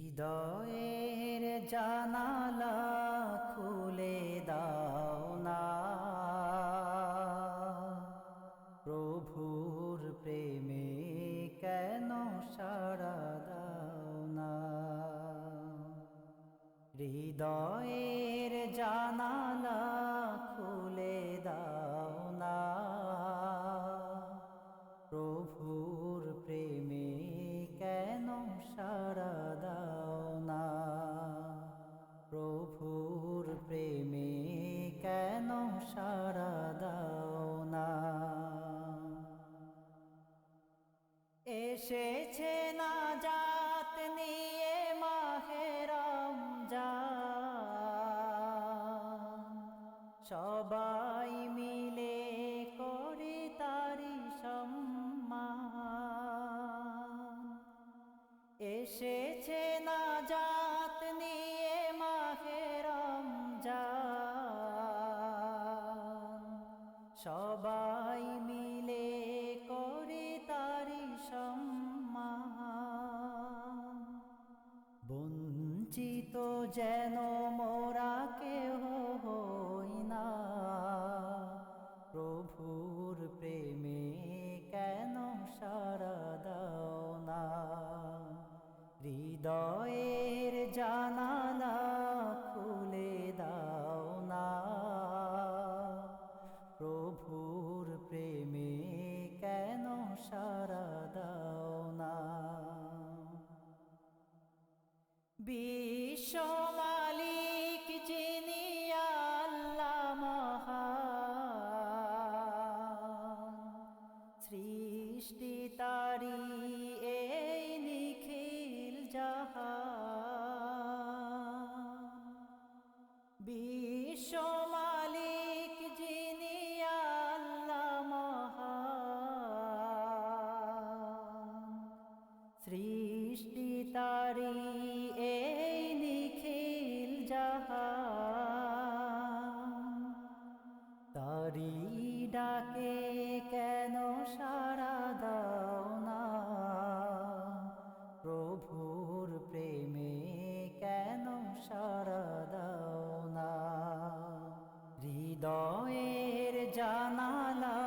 হৃদয়ের জানালা খুলে দাও না, প্রভুর প্রেমে কেন সাড়া দাও না। হৃদয়ের জানালা খুলে দাও না, প্রভুর প্রেমে কেন সাড়া দাও না। প্রভুর প্রেমে কেন সাড়া দাও না। এসেছে নাজাত নিয়ে মাহে রমজান, সবাই মিলে করি তারি সম্মান। এসেছে নাজাত নিয়ে মাহে রমজান, সবাই মিলে করি তারি সম্মান। বঞ্চিত যেন মোরা কেহ হই না, প্রভুর প্রেমে কেন সাড়া দাও না। হৃদয়ের জানালা খুলে দাও না, প্রভুর প্রেমে কেন সাড়া দাও না। বিশ্ব মালিক যিনি আল্লাহ মহান, সৃষ্টি তারি এই নিখিল জাহান। বিশ্ব মালিক যিনি আল্লাহ মহান, সৃষ্টি তারি এই নিখিল জাহান। তারি ডাকে কেন সাড়া দাও না, প্রভুর প্রেমে কেন সাড়া দাও না। হৃদয়ের জানালা